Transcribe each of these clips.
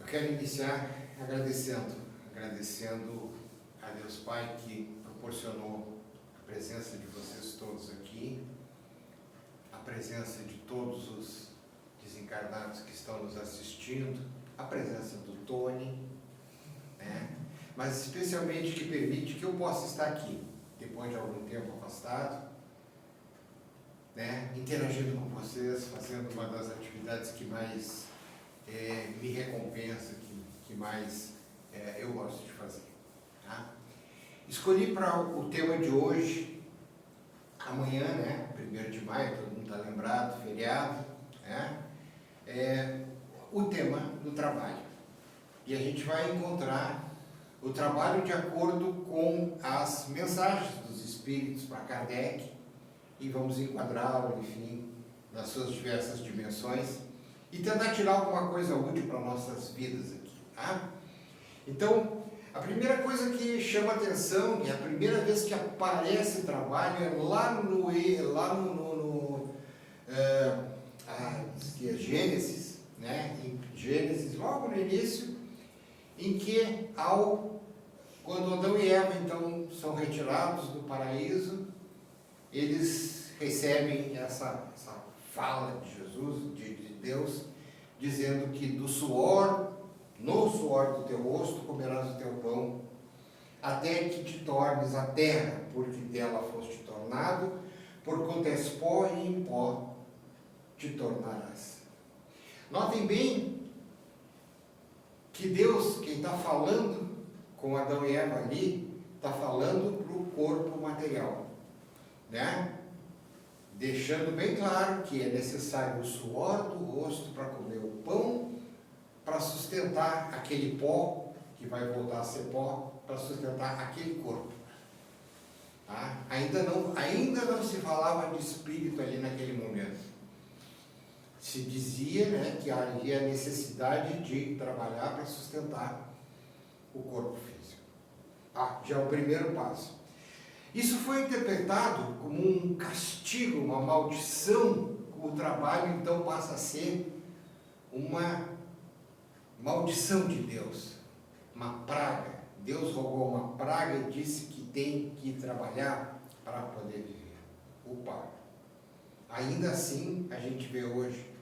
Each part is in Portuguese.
quero iniciar agradecendo a Deus Pai que proporcionou a presença de vocês todos aqui, a presença de todos os desencarnados que estão nos assistindo, a presença do Tony, né? Mas especialmente que permite que eu possa estar aqui, depois de algum tempo afastado, né? Interagindo com vocês, fazendo uma das atividades que mais me recompensa, que mais eu gosto de fazer. Tá? Escolhi para o tema de hoje, amanhã, né, 1º de maio, todo mundo está lembrado, feriado, né, o tema do trabalho. E a gente vai encontrar o trabalho de acordo com as mensagens dos Espíritos para Kardec e vamos enquadrá-lo, enfim, nas suas diversas dimensões e tentar tirar alguma coisa útil para nossas vidas aqui. Tá? Então, a primeira coisa que chama atenção, e a primeira vez que aparece trabalho, é lá no Gênesis, né? Em Gênesis, logo no início, em que quando Adão e Eva então são retirados do paraíso, eles recebem essa fala de Jesus, de Deus, dizendo que no suor do teu rosto comerás o teu pão, até que te tornes a terra, porque dela foste tornado, porquanto és pó e em pó te tornarás. Notem bem que Deus, quem está falando com Adão e Eva ali, está falando para o corpo material, né? Deixando bem claro que é necessário o suor do rosto para comer o pão, para sustentar aquele pó, que vai voltar a ser pó, para sustentar aquele corpo. Tá? Ainda não se falava de espírito ali naquele momento. Se dizia, né, que havia necessidade de trabalhar para sustentar o corpo físico. Já é o primeiro passo. Isso foi interpretado como um castigo, uma maldição. O trabalho então passa a ser uma maldição de Deus, uma praga. Deus rogou uma praga e disse que tem que trabalhar para poder viver. Opa! Ainda assim, a gente vê hoje,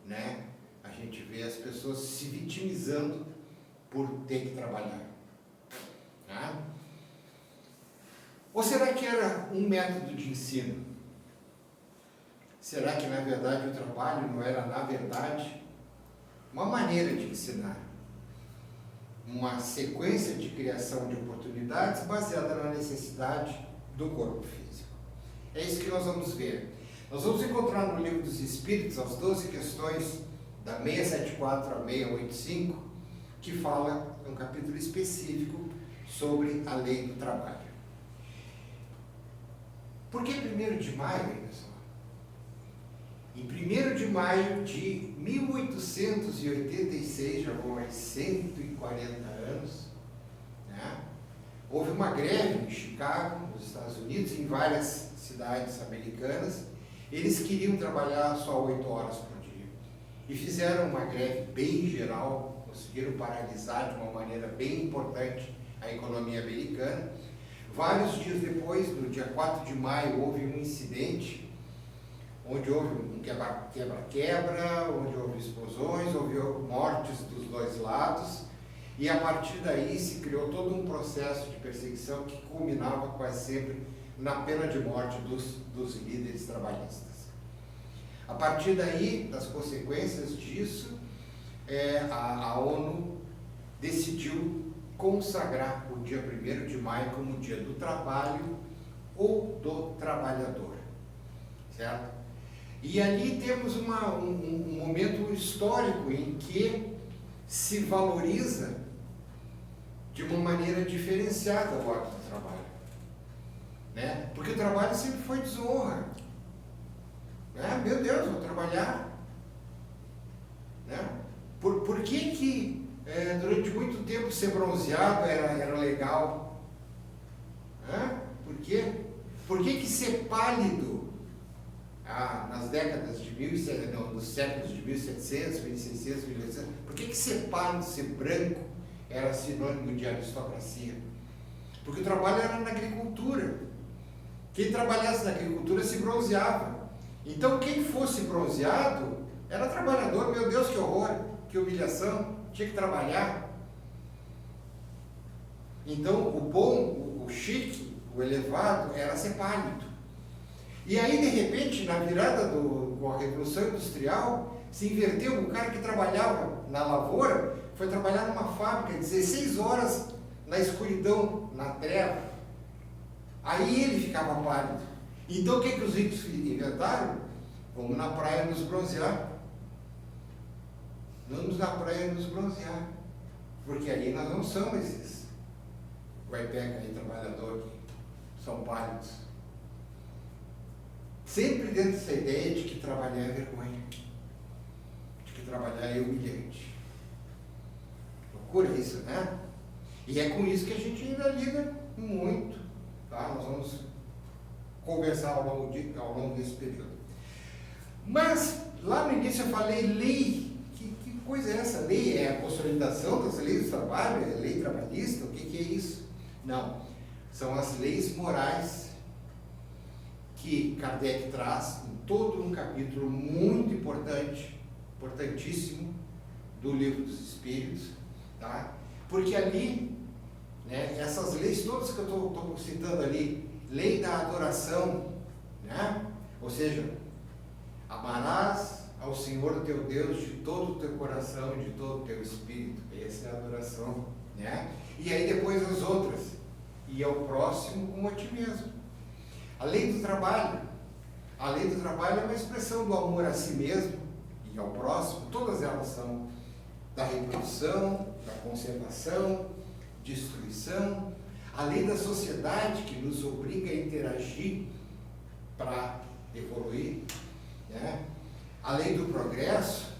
né? A gente vê as pessoas se vitimizando por ter que trabalhar. Tá? Ou será que era um método de ensino? Será que, na verdade, o trabalho não era, na verdade, uma maneira de ensinar? Uma sequência de criação de oportunidades baseada na necessidade do corpo físico. É isso que nós vamos ver. Nós vamos encontrar no Livro dos Espíritos as 12 questões da 674 a 685, que fala, um capítulo específico, sobre a lei do trabalho. Por que 1º de maio, hein, pessoal? Em 1º de maio de 1886, já vão mais 140 anos, né? Houve uma greve em Chicago, nos Estados Unidos, em várias cidades americanas. Eles queriam trabalhar só 8 horas por dia. E fizeram uma greve bem geral, conseguiram paralisar de uma maneira bem importante a economia americana. Vários dias depois, no dia 4 de maio, houve um incidente onde houve um quebra-quebra, onde houve explosões, houve mortes dos dois lados, e a partir daí se criou todo um processo de perseguição que culminava quase sempre na pena de morte dos líderes trabalhistas. A partir daí, das consequências disso, a ONU decidiu consagrar o dia 1º de maio como o dia do trabalho ou do trabalhador, certo? E ali temos um momento histórico em que se valoriza de uma maneira diferenciada o ato do trabalho, né? Porque o trabalho sempre foi desonra, né? Meu Deus, vou trabalhar, né? Por que durante muito tempo ser bronzeado era legal? Por quê? Por que ser pálido nas décadas de nos séculos de 1700, 1600, 1800, por que ser pálido, ser branco, era sinônimo de aristocracia? Porque o trabalho era na agricultura. Quem trabalhasse na agricultura se bronzeava. Então, quem fosse bronzeado era trabalhador. Meu Deus, que horror, que humilhação, tinha que trabalhar. Então, o bom, o chique, o elevado, era ser pálido. E aí, de repente, na virada com a Revolução Industrial, se inverteu. O cara que trabalhava na lavoura foi trabalhar numa fábrica 16 horas na escuridão, na treva. Aí ele ficava pálido. Então, o que os ricos inventaram? Vamos na praia nos bronzear. Vamos na praia nos bronzear. Porque ali nós não somos esses guaipeca aí, trabalhador, que são pálidos. Sempre dentro dessa ideia de que trabalhar é vergonha, de que trabalhar é humilhante. Loucura isso, né? E é com isso que a gente ainda lida muito, tá? Nós vamos conversar ao longo desse período. Mas, lá no início eu falei lei. Que coisa é essa? Lei é a consolidação das leis do trabalho? É lei trabalhista? O que é isso? Não. São as leis morais que Kardec traz em todo um capítulo muito importante, importantíssimo, do Livro dos Espíritos, tá? Porque ali, né, essas leis todas que eu estou citando ali, lei da adoração, né? Ou seja, amarás ao Senhor teu Deus de todo o teu coração e de todo o teu espírito. Essa é a adoração, né? E aí depois as outras, e ao próximo como a ti mesmo. A lei do trabalho. A lei do trabalho é uma expressão do amor a si mesmo e ao próximo. Todas elas são da reprodução, da conservação, destruição. A lei da sociedade, que nos obriga a interagir para evoluir, né? A lei do progresso,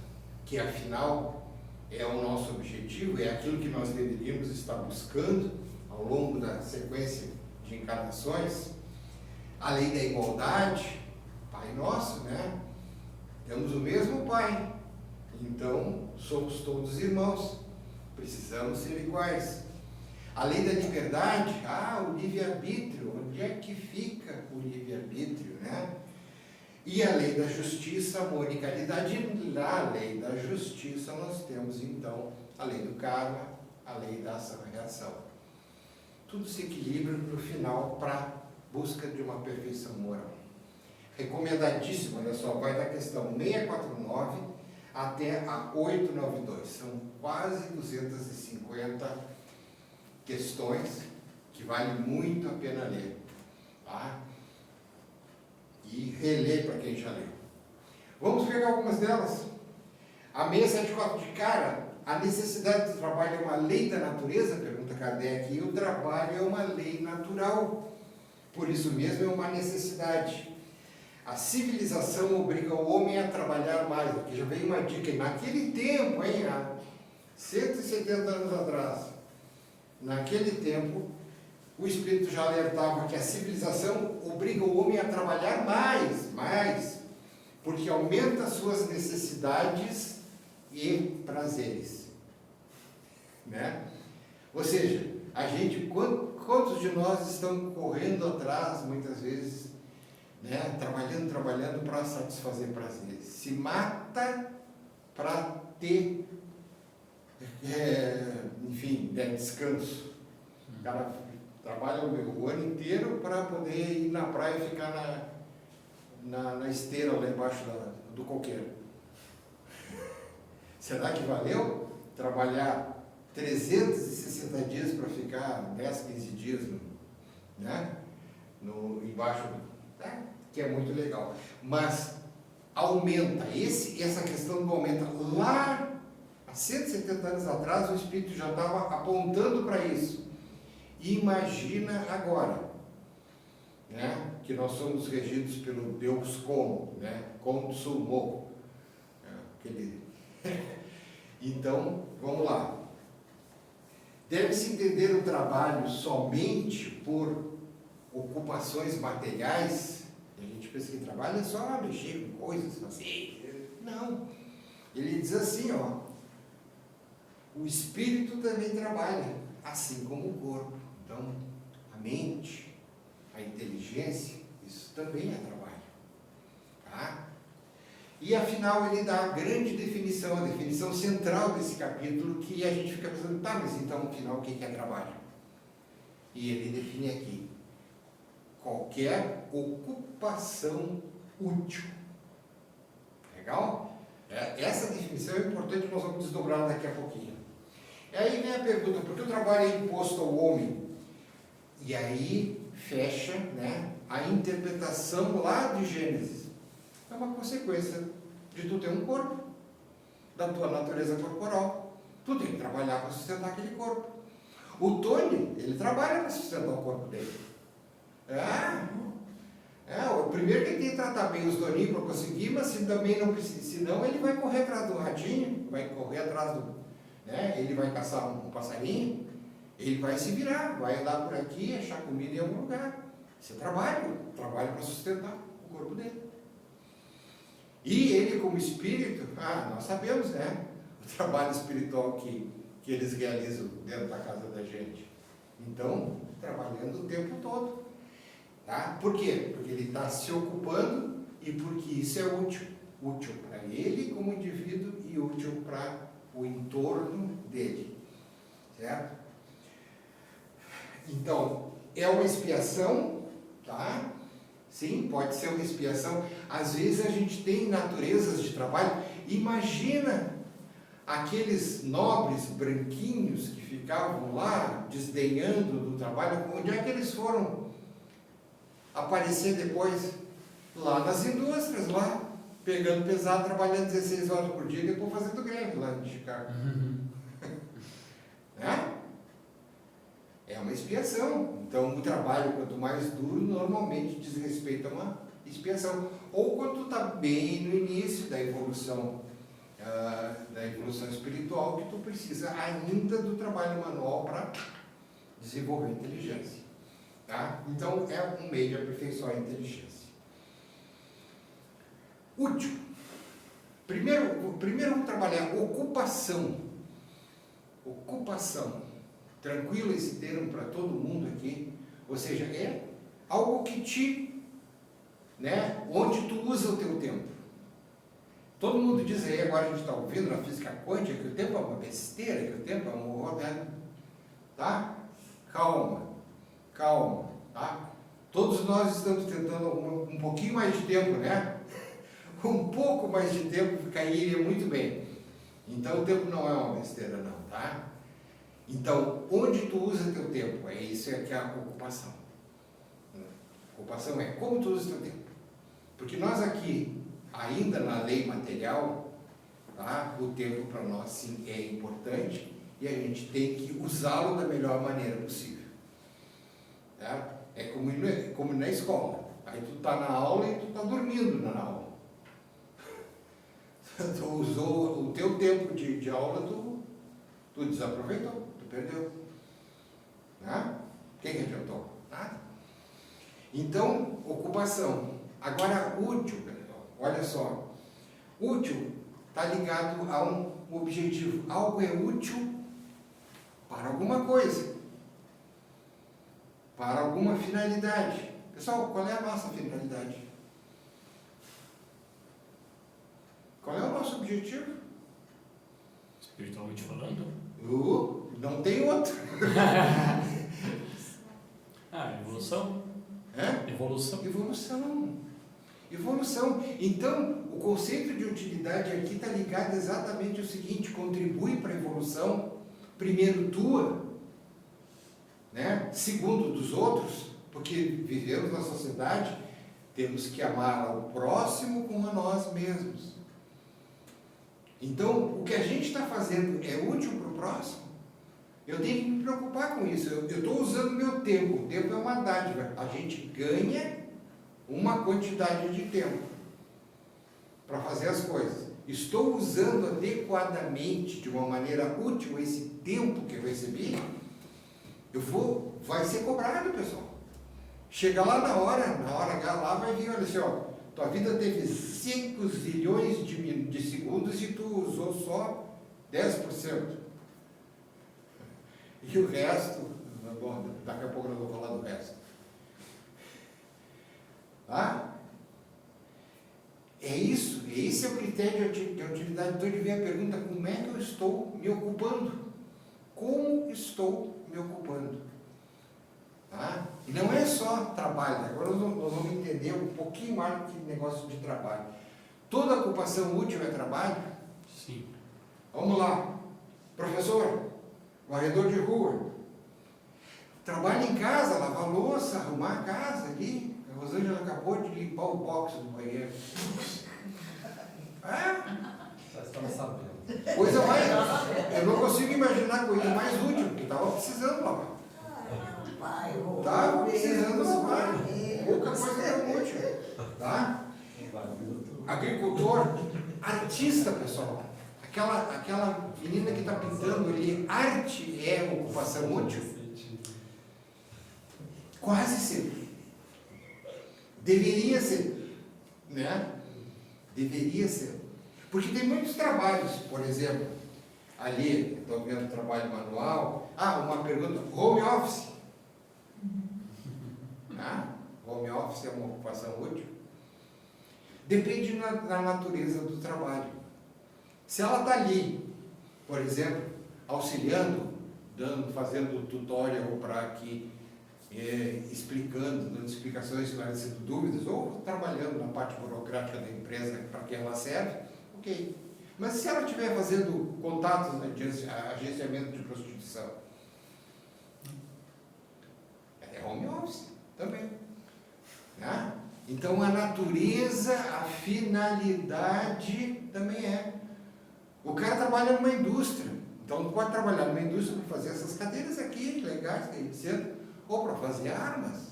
que afinal é o nosso objetivo, é aquilo que nós deveríamos estar buscando ao longo da sequência de encarnações. A lei da igualdade, Pai Nosso, né? Temos o mesmo Pai, então somos todos irmãos, precisamos ser iguais. A lei da liberdade, o livre-arbítrio, onde é que fica o livre-arbítrio, né? E a lei da justiça, amor e caridade. Na lei da justiça nós temos então a lei do karma, a lei da ação e reação. Tudo se equilibra no final para busca de uma perfeição moral. Recomendadíssimo, olha só, vai da questão 649 até a 892. São quase 250 questões que vale muito a pena ler, tá? E reler para quem já leu. Vamos pegar algumas delas. A 674 de cara, a necessidade do trabalho é uma lei da natureza? Pergunta Kardec. E o trabalho é uma lei natural. Por isso mesmo é uma necessidade. A civilização obriga o homem a trabalhar mais. Aqui já veio uma dica. Naquele tempo, há 170 anos atrás, naquele tempo, o Espírito já alertava que a civilização obriga o homem a trabalhar mais, porque aumenta as suas necessidades e prazeres, né? Ou seja, a gente, quantos de nós estão correndo atrás, muitas vezes, né? Trabalhando para satisfazer prazeres, se mata para ter, enfim, descanso. O cara trabalha o ano inteiro para poder ir na praia e ficar na esteira lá embaixo do coqueiro. Será que valeu trabalhar 360 dias para ficar 10, 15 dias embaixo, né? Que é muito legal. Mas aumenta, essa questão do aumento. Lá, há 170 anos atrás, o Espírito já estava apontando para isso. Imagina agora, né, que nós somos regidos pelo Deus como, né, consumou. Então, vamos lá. Deve-se entender o trabalho somente por ocupações materiais? A gente pensa que trabalho é só mexer com coisas assim. Não. Ele diz assim, ó, o espírito também trabalha, assim como o corpo. Então, a mente, a inteligência, isso também é trabalho. Tá? E afinal ele dá a grande definição, a definição central desse capítulo, que a gente fica pensando, tá, mas então afinal o que é trabalho? E ele define aqui, qualquer ocupação útil. Legal? Essa definição é importante, nós vamos desdobrar daqui a pouquinho. E aí vem a pergunta, por que o trabalho é imposto ao homem? E aí fecha, né, a interpretação lá de Gênesis. É uma consequência de tu ter um corpo, da tua natureza corporal. Tu tem que trabalhar para sustentar aquele corpo. O Tony, ele trabalha para sustentar o corpo dele. O primeiro que tem que tratar bem os doninhos para conseguir, mas se também não precisa, senão ele vai correr atrás do ratinho, vai correr atrás do, né, ele vai caçar um passarinho, ele vai se virar, vai andar por aqui, achar comida em algum lugar. Isso é trabalho para sustentar o corpo dele. E ele como espírito, nós sabemos, né, o trabalho espiritual que eles realizam dentro da casa da gente. Então, trabalhando o tempo todo. Tá? Por quê? Porque ele está se ocupando e porque isso é útil. Útil para ele como indivíduo e útil para o entorno dele. Certo? Então, é uma expiação, tá? Sim, pode ser uma expiação. Às vezes a gente tem naturezas de trabalho. Imagina aqueles nobres branquinhos que ficavam lá desdenhando do trabalho. Onde é que eles foram aparecer depois? Lá nas indústrias, lá, pegando pesado, trabalhando 16 horas por dia e depois fazendo greve lá em Chicago. Né? É uma expiação. Então, o trabalho, quanto mais duro, normalmente diz respeito a uma expiação. Ou quando tu está bem no início da evolução espiritual, que tu precisa ainda do trabalho manual para desenvolver inteligência. Tá? Então, é um meio de aperfeiçoar a inteligência. Útil. Primeiro vamos trabalhar ocupação. Ocupação. Tranquilo esse termo para todo mundo aqui. Ou seja, é algo que né, onde tu usa o teu tempo. Todo mundo diz aí, agora a gente está ouvindo na física quântica, que o tempo é uma besteira, que o tempo é um horror, né? Tá? Calma, tá? Todos nós estamos tentando um pouquinho mais de tempo, né? Um pouco mais de tempo cairia muito bem. Então o tempo não é uma besteira não, tá? Então, onde tu usa teu tempo? Isso que é a ocupação. Ocupação é como tu usa teu tempo. Porque nós aqui, ainda na lei material, tá? O tempo para nós sim é importante e a gente tem que usá-lo da melhor maneira possível. Tá? É como na escola. Aí tu está na aula e tu está dormindo na aula. Tu usou o teu tempo de aula, tu desaproveitou, tu perdeu. Né? Quem que adiantou? Nada. Então, ocupação. Agora, útil, olha só. Útil está ligado a um objetivo. Algo é útil para alguma coisa, para alguma finalidade. Pessoal, qual é a nossa finalidade? Qual é o nosso objetivo? Espiritualmente falando? Não tem outro. Evolução. É? Evolução. Então, o conceito de utilidade aqui está ligado exatamente ao seguinte: contribui para a evolução, primeiro tua, né? Segundo dos outros, porque vivemos na sociedade, temos que amar ao próximo como a nós mesmos. Então, o que a gente está fazendo é útil para o próximo? Eu tenho que me preocupar com isso. Eu estou usando meu tempo. O tempo é uma dádiva. A gente ganha uma quantidade de tempo para fazer as coisas. Estou usando adequadamente, de uma maneira útil, esse tempo que eu recebi? Vai ser cobrado, pessoal. Chega lá na hora H lá vai vir, olha assim, ó, tua vida teve 5 zilhões de segundos e tu usou só 10%. E o resto, bom, daqui a pouco eu vou falar do resto. Tá? Esse é o critério de utilidade. Então ele vem a pergunta, como é que eu estou me ocupando? Como estou me ocupando? Tá? E não é só trabalho, agora nós vamos entender um pouquinho mais do que negócio de trabalho. Toda ocupação útil é trabalho? Sim. Vamos lá. Professor, varredor de rua. Trabalha em casa, lavar louça, arrumar a casa ali. A Rosângela acabou de limpar o box do banheiro. Já estava sabendo. Coisa mais. Eu não consigo imaginar coisa mais útil, porque estava precisando lavar. Estava precisando lavar. Pouca coisa tão útil. Tá? Agricultor, artista, pessoal. Aquela menina que está pintando ali, arte é ocupação útil? Quase sempre. Deveria ser, né? Deveria ser. Porque tem muitos trabalhos, por exemplo, ali, estou vendo trabalho manual. Uma pergunta, home office. Home office é uma ocupação útil? Depende da natureza do trabalho. Se ela está ali, por exemplo, auxiliando, fazendo tutorial para que explicando, dando explicações, esclarecendo dúvidas, ou trabalhando na parte burocrática da empresa para que ela serve, ok. Mas se ela estiver fazendo contatos de agenciamento de prostituição, é home office também. Né? Então a natureza, a finalidade também é. O cara trabalha numa indústria, então pode trabalhar numa indústria para fazer essas cadeiras aqui, legais, etc. Ou para fazer armas.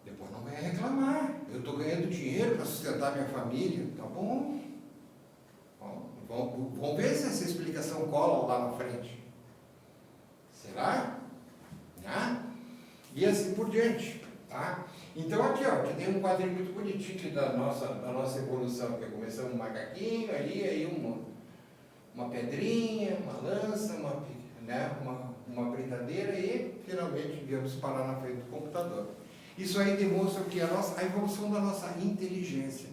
Depois não vai reclamar. Eu estou ganhando dinheiro para sustentar minha família. Tá bom. Vamos ver se essa explicação cola lá na frente. Será? E assim por diante. Tá? Então aqui, ó, aqui tem um quadrinho muito bonitinho aqui da nossa evolução, que começamos um macaquinho, aí uma pedrinha, uma lança, uma brincadeira e finalmente viemos parar na frente do computador. Isso aí demonstra que a evolução da nossa inteligência.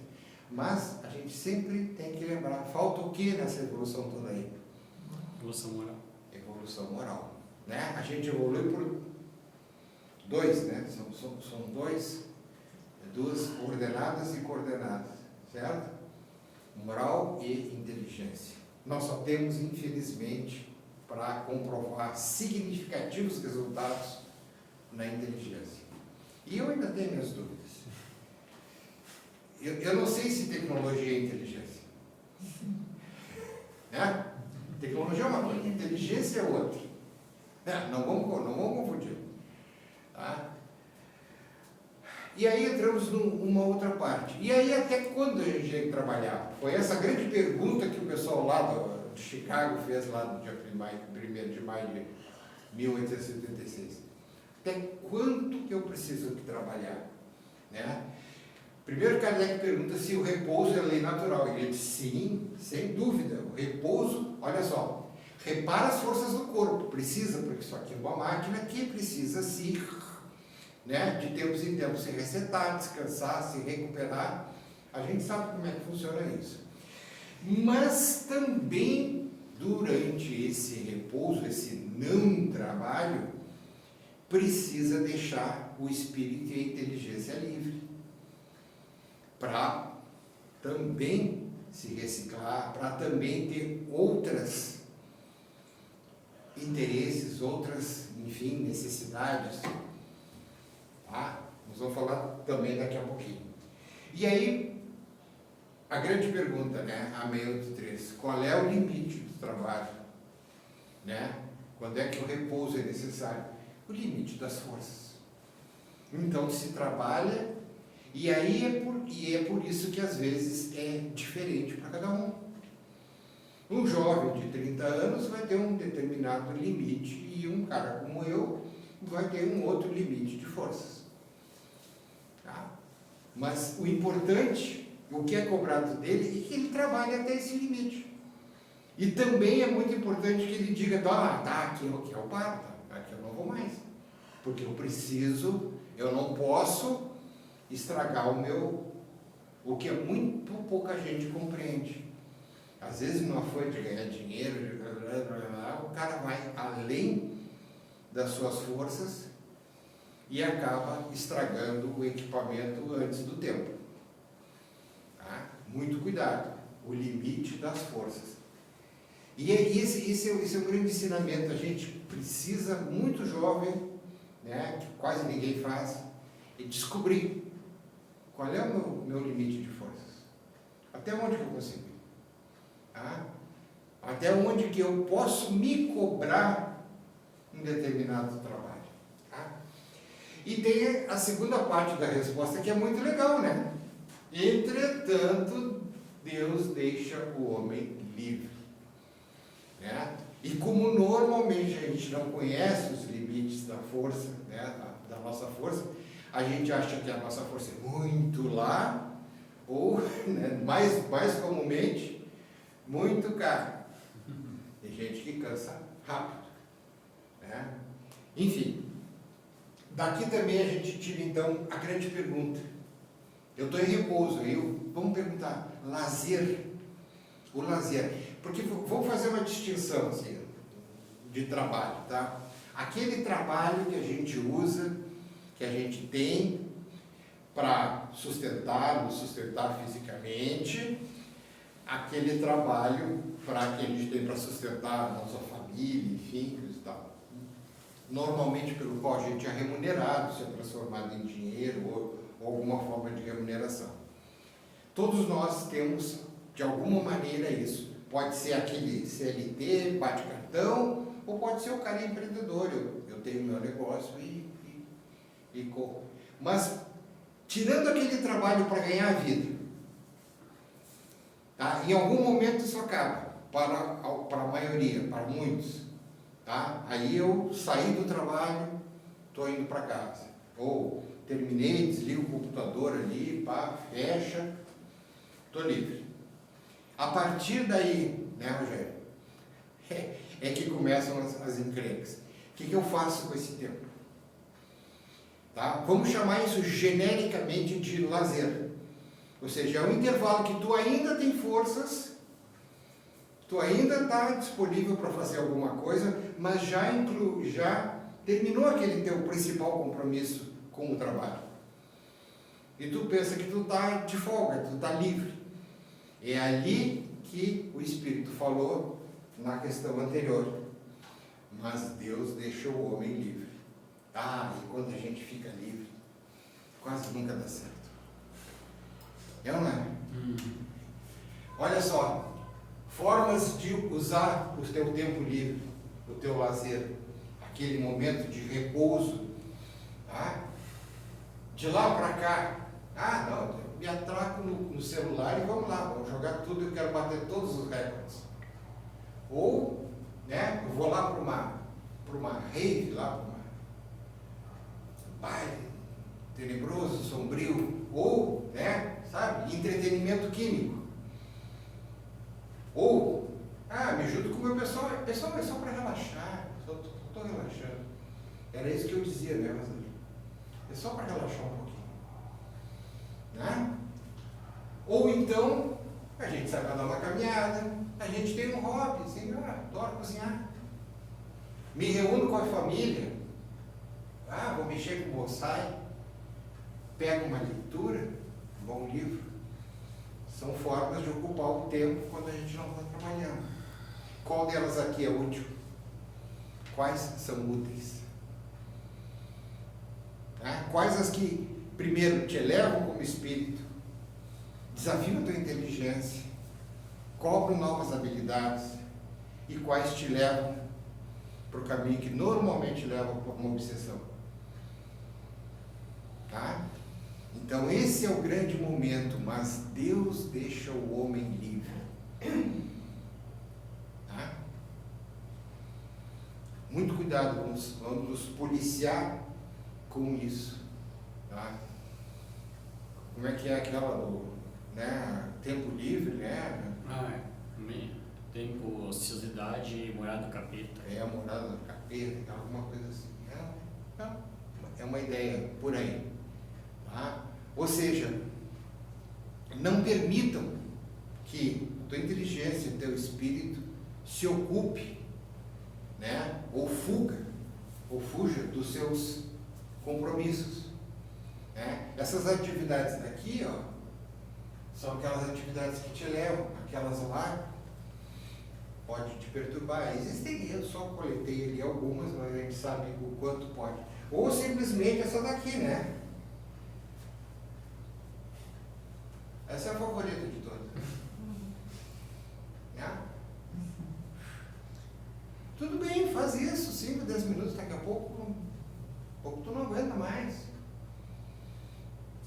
Mas a gente sempre tem que lembrar, falta o que nessa evolução toda aí? Evolução moral. Evolução moral. Né? A gente evolui por dois, né? São duas ordenadas e coordenadas, certo? Moral e inteligência. Nós só temos, infelizmente, para comprovar significativos resultados na inteligência. E eu ainda tenho minhas dúvidas. Eu não sei se tecnologia é inteligência. Né? Tecnologia é uma coisa, inteligência é outra. Não vamos confundir. Tá? E aí entramos numa outra parte. E aí até quando a gente trabalhava? Foi essa grande pergunta que o pessoal lá de Chicago fez lá no dia 1º de maio de 1876. Até quanto que eu preciso de trabalhar? Né? Primeiro Kardec pergunta se o repouso é lei natural. Ele diz sim, sem dúvida. O repouso, olha só, repara as forças do corpo. Precisa, porque isso aqui é uma máquina que precisa se, né, de tempos em tempos se resetar, descansar, se recuperar. A gente sabe como é que funciona isso. Mas também durante esse repouso, esse não trabalho, precisa deixar o espírito e a inteligência livre para também se reciclar, para também ter outras interesses, outras, enfim, necessidades. Tá? Nós vamos falar também daqui a pouquinho. E aí, a grande pergunta, né, a 683, qual é o limite do trabalho? Né? Quando é que o repouso é necessário? O limite das forças. Então se trabalha, e aí é por isso que às vezes é diferente para cada um. Um jovem de 30 anos vai ter um determinado limite, e um cara como eu, vai ter um outro limite de forças. Tá? Mas o importante, o que é cobrado dele, é que ele trabalhe até esse limite. E também é muito importante que ele diga, aqui eu paro, aqui eu não vou mais. Porque eu não posso estragar o que muito pouca gente compreende. Às vezes, numa foi de ganhar dinheiro, o cara vai além das suas forças e acaba estragando o equipamento antes do tempo. Tá? Muito cuidado, o limite das forças. E esse é o grande ensinamento. A gente precisa, muito jovem, né, que quase ninguém faz, e descobrir qual é o meu limite de forças. Até onde que eu consigo ir? Tá? Até onde que eu posso me cobrar um determinado trabalho. Tá? E tem a segunda parte da resposta, que é muito legal, né? Entretanto, Deus deixa o homem livre. Né? E como normalmente a gente não conhece os limites da força, né, da nossa força, a gente acha que a nossa força é muito lá, ou, né, mais comumente, muito cá. Tem gente que cansa rápido. Né? Enfim, daqui também a gente tira então a grande pergunta. Eu estou em repouso, vamos perguntar, lazer. O lazer. Porque vamos fazer uma distinção assim, de trabalho, tá? Aquele trabalho que a gente usa, que a gente tem para nos sustentar fisicamente, aquele trabalho que a gente tem para sustentar a nossa família, enfim, e tal. Normalmente pelo qual a gente é remunerado, se é transformado em dinheiro ou alguma forma de remuneração. Todos nós temos, de alguma maneira, isso. Pode ser aquele CLT, bate cartão, ou pode ser o cara empreendedor. Eu tenho meu negócio e corro. Mas, tirando aquele trabalho para ganhar a vida, tá? Em algum momento isso acaba, para a maioria, para muitos. Tá? Aí eu saí do trabalho, estou indo para casa. Ou terminei, desligo o computador ali, fecha, estou livre. A partir daí, né, Rogério, é que começam as encrencas. O que eu faço com esse tempo? Tá? Vamos chamar isso genericamente de lazer. Ou seja, é um intervalo que tu ainda tem forças, tu ainda está disponível para fazer alguma coisa, mas já terminou aquele teu principal compromisso com o trabalho. E tu pensa que tu está de folga, tu está livre. É ali que o Espírito falou na questão anterior. Mas Deus deixou o homem livre. E quando a gente fica livre, quase nunca dá certo. É ou não é? Olha só, formas de usar o teu tempo livre, o teu lazer, aquele momento de repouso, tá? De lá para cá, não, me atraco no celular e vamos lá, vamos jogar tudo, eu quero bater todos os recordes. Ou, né, eu vou lá para uma rave, lá para um baile tenebroso, sombrio, ou, né, sabe, entretenimento químico. Ou, me junto com o meu pessoal é só para relaxar, só estou relaxando. Era isso que eu dizia, né, mas é só para relaxar um pouquinho. Né? Ou então, a gente sai para dar uma caminhada, a gente tem um hobby, assim, adoro cozinhar. Me reúno com a família, vou mexer com bonsai, pego uma leitura, um bom livro. São formas de ocupar o tempo quando a gente não está trabalhando. Qual delas aqui é útil? Quais são úteis? Quais as que primeiro te elevam como espírito, desafiam a tua inteligência, cobram novas habilidades, e quais te levam para o caminho que normalmente leva para uma obsessão. Tá? Então esse é o grande momento, mas Deus deixa o homem livre. Tá? Muito cuidado. cuidado, vamos nos policiar com isso. Tá? Como é que é aquela do, né, tempo livre, né? Tempo, ociosidade e morada do capeta. É a morada do capeta, alguma coisa assim. É uma ideia por aí. Tá? Ou seja, não permitam que a tua inteligência, o teu espírito se ocupe, né, ou fuja dos seus compromissos. Né? Essas atividades daqui, ó, são aquelas atividades que te levam, aquelas lá pode te perturbar. Existem, eu só coletei ali algumas, mas a gente sabe o quanto pode. Ou simplesmente essa daqui, né? Essa é a favorita de todas. Né? Tudo bem, faz isso, 5, 10 minutos, daqui a pouco tu não aguenta mais.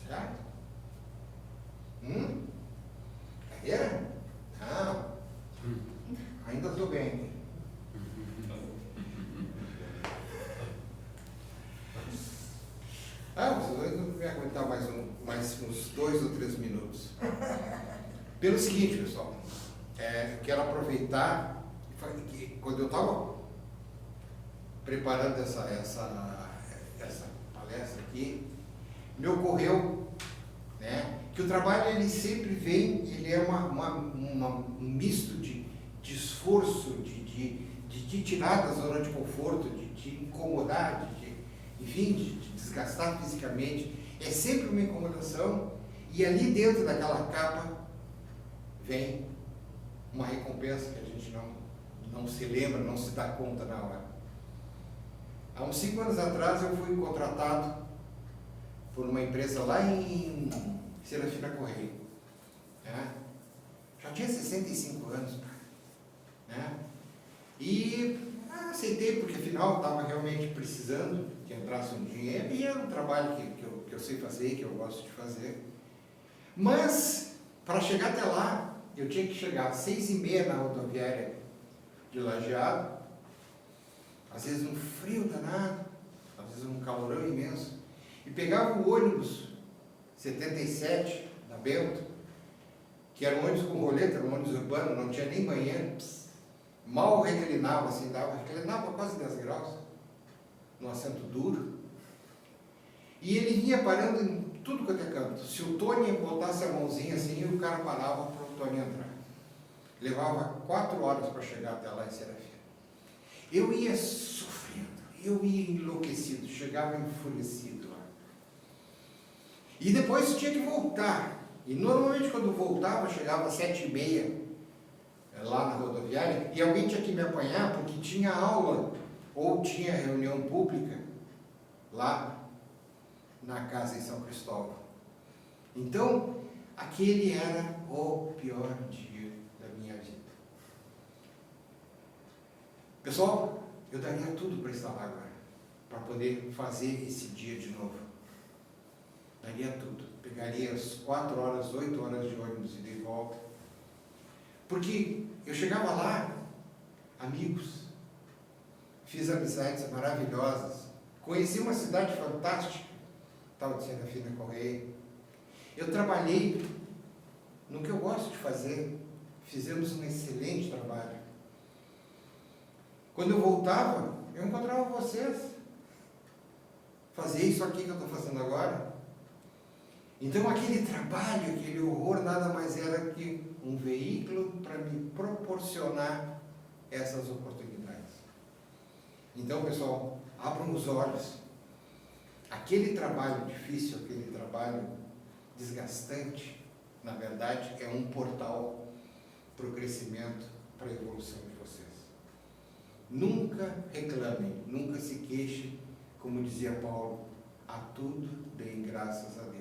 Certo? Carreira? Não. Ainda estou bem. Vocês não vão aguentar mais uns 2 ou 3 minutos. Pelo seguinte, pessoal, eu quero aproveitar que quando eu estava preparando essa palestra aqui, me ocorreu, né, que o trabalho ele sempre vem, ele é um misto de esforço, de te tirar da zona de conforto, de te incomodar, enfim, de desgastar fisicamente. É sempre uma incomodação, e ali dentro daquela capa vem uma recompensa que a gente não se lembra, não se dá conta na hora. Há uns 5 anos atrás eu fui contratado por uma empresa lá em Serafina Correia. Né? Já tinha 65 anos. Né? E aceitei porque afinal estava realmente precisando que entrasse um dinheiro, e era um trabalho que eu sei fazer, que eu gosto de fazer. Mas para chegar até lá eu tinha que chegar às 6h30 na rodoviária de Lajeado, às vezes um frio danado, às vezes um calorão imenso, e pegava o ônibus 77 da Bento, que era um ônibus com roleta, era um ônibus urbano, não tinha nem banheiro, mal reclinava, assim, reclinava quase 10 graus, no assento duro, e ele vinha parando em tudo quanto é canto. Se o Tony botasse a mãozinha assim, o cara parava para o Tony entrar. Levava 4 horas para chegar até lá em Serafina. Eu ia sofrendo, eu ia enlouquecido, chegava enfurecido lá. E depois tinha que voltar. E normalmente quando voltava, chegava às 7h30 lá na rodoviária, e alguém tinha que me apanhar porque tinha aula ou tinha reunião pública lá na casa em São Cristóvão. Então, aquele era o pior dia da minha vida. Pessoal, eu daria tudo para estar lá agora, para poder fazer esse dia de novo. Daria tudo. Pegaria as 4 horas, 8 horas de ônibus e de volta. Porque eu chegava lá, amigos, fiz amizades maravilhosas, conheci uma cidade fantástica, tal de Serafina Correia. Eu trabalhei no que eu gosto de fazer, fizemos um excelente trabalho. Quando eu voltava, eu encontrava vocês. Fazia isso aqui que eu estou fazendo agora. Então aquele trabalho, aquele horror, nada mais era que um veículo para me proporcionar essas oportunidades. Então, pessoal, abram os olhos. Aquele trabalho difícil, aquele trabalho desgastante, na verdade, é um portal para o crescimento, para a evolução de vocês. Nunca reclamem, nunca se queixem, como dizia Paulo, a tudo deem graças a Deus.